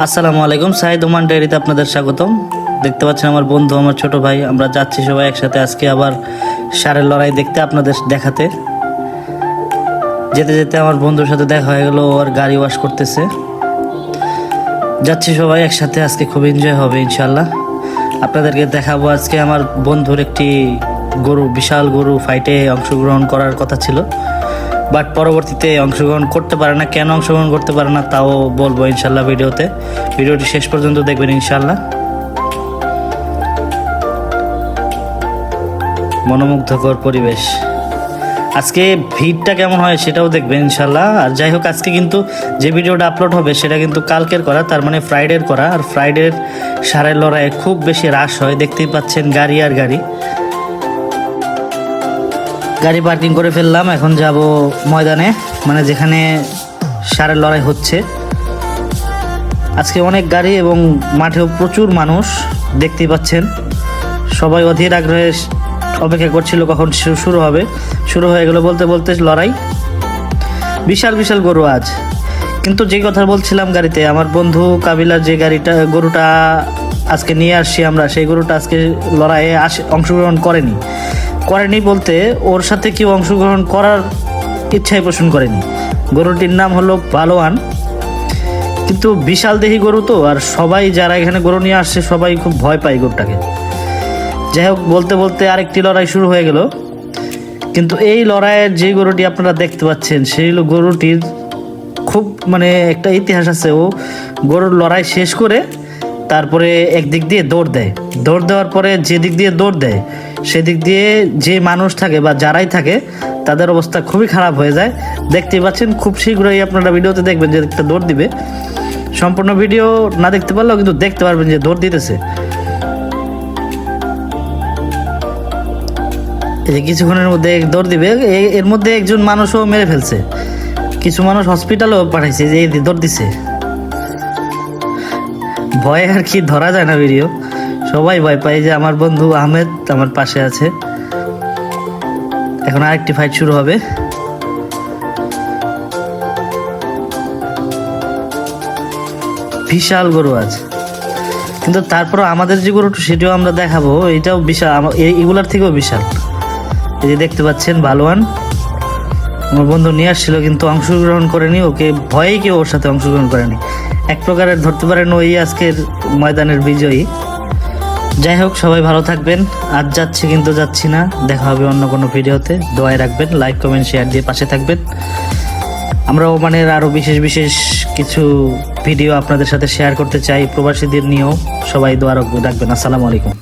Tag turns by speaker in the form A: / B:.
A: আসসালামু আলাইকুম। সাইদ ওমান ডায়েরিতে আপনাদের স্বাগতম। দেখতে পাচ্ছেন আমার বন্ধু, আমার ছোট ভাই, আমরা যাচ্ছি সবাই একসাথে আজকে আবার ষাঁড়ের লড়াই দেখতে, আপনাদের দেখাতে। যেতে যেতে আমার বন্ধুর সাথে দেখা হয়ে গেল, ও আর গাড়ি ওয়াশ করতেছে। যাচ্ছি সবাই একসাথে, আজকে খুব এনজয় হবে ইনশাল্লাহ। আপনাদেরকে দেখাবো আজকে আমার বন্ধুর একটি গরু, বিশাল গরু ফাইটে অংশগ্রহণ করার কথা ছিল, বাট পরবর্তীতে অংশগ্রহণ করতে পারে না। কেন অংশগ্রহণ করতে পারে না তাও বলবো ইনশাল্লাহ ভিডিওতে। ভিডিওটি শেষ পর্যন্ত দেখবেন ইনশাল্লাহ। মনোমুগ্ধকর পরিবেশ। আজকে ভিড়টা কেমন হয় সেটাও দেখবেন ইনশাল্লাহ। আর যাই হোক, আজকে কিন্তু যে ভিডিওটা আপলোড হবে সেটা কিন্তু কালকের করা, তার মানে ফ্রাইডের করা। আর ফ্রাইডের ষাঁড়ের লড়াইয়ে খুব বেশি রাশ হয়, দেখতেই পাচ্ছেন গাড়ি আর গাড়ি। গাড়ি পার্কিং করে ফেললাম, এখন যাব ময়দানে, মানে যেখানে ষাঁড়ের লড়াই হচ্ছে। আজকে অনেক গাড়ি এবং মাঠেও প্রচুর মানুষ, দেখতেই পাচ্ছেন। সবাই অধীর আগ্রহে অপেক্ষা করছিল কখন শুরু হবে। শুরু হয়ে গেল বলতে বলতে লড়াই। বিশাল বিশাল গরু আজ। কিন্তু যে কথা বলছিলাম গাড়িতে, আমার বন্ধু কাবিলার যে গরুটা আজকে নিয়ে আসছি আমরা, সেই গরুটা আজকে লড়াইয়ে অংশগ্রহণ করেনি বলতে ওর সাথে কেউ অংশগ্রহণ করার ইচ্ছাই পোষণ করেনি। গরুটির নাম হলো পালোয়ান। কিন্তু বিশাল দেহি গরু তো, আর সবাই যারা এখানে গরু নিয়ে আসছে সবাই খুব ভয় পায় গরুটাকে। যাই হোক, বলতে বলতে আরেকটি লড়াই শুরু হয়ে গেল। কিন্তু এই লড়াইয়ের যে গরুটি আপনারা দেখতে পাচ্ছেন, সেই গরুটির খুব একটা ইতিহাস আছে। ও গরুর লড়াই শেষ করে তারপরে একদিক দিয়ে দৌড় দেওয়ার পরে যে দিক দিয়ে দৌড় দেয় সেদিক দিয়ে যে মানুষ থাকে বা যারাই থাকে তাদের অবস্থা খুবই খারাপ হয়ে যায়। দেখতেই পাচ্ছেন, খুব শীঘ্রই আপনারা ভিডিওতে দেখবেন যে একটা দৌড় দিবে। সম্পূর্ণ ভিডিও না দেখতে পারলেও কিন্তু দেখতে পারবেন যে দৌড় দিতেছে। এই যে কিছুক্ষণের মধ্যে দৌড় দিবে। এর মধ্যে একজন মানুষও মেরে ফেলছে, কিছু মানুষ হসপিটালও পাঠাইছে, যে দৌড় দিছে। ভয়ে আর কি ধরা যায় না ভিডিও, সবাই ভয় পায়। যে আমার বন্ধু আহমেদ আমার পাশে আছে। এখন আরেকটি ফাইট শুরু হবে। বিশাল গরু আছে, কিন্তু তারপর আমাদের যে গরুটা সেটাও আমরা দেখাবো। এটাও বিশাল, এগুলার থেকেও বিশাল। এই যে দেখতে পাচ্ছেন বালোয়ান, আমার বন্ধু নিয়ে আসছিল কিন্তু অংশগ্রহণ করেনি। ওকে ভয়ে কেউ ওর সাথে অংশগ্রহণ করেনি। এক প্রকারের ধরতে পারেন ওই আজকের ময়দানের বিজয়ী। যাই হোক, সবাই ভালো থাকবেন। আজ যাচ্ছি কিন্তু যাচ্ছি না, দেখা হবে অন্য কোনো ভিডিওতে। দোয়ায় রাখবেন, লাইক কমেন্ট শেয়ার দিয়ে পাশে থাকবেন। আমরা ওমানের আরও বিশেষ বিশেষ কিছু ভিডিও আপনাদের সাথে শেয়ার করতে চাই, প্রবাসীদের নিয়েও। সবাই দোয়া রাখবেন। আসসালামু আলাইকুম।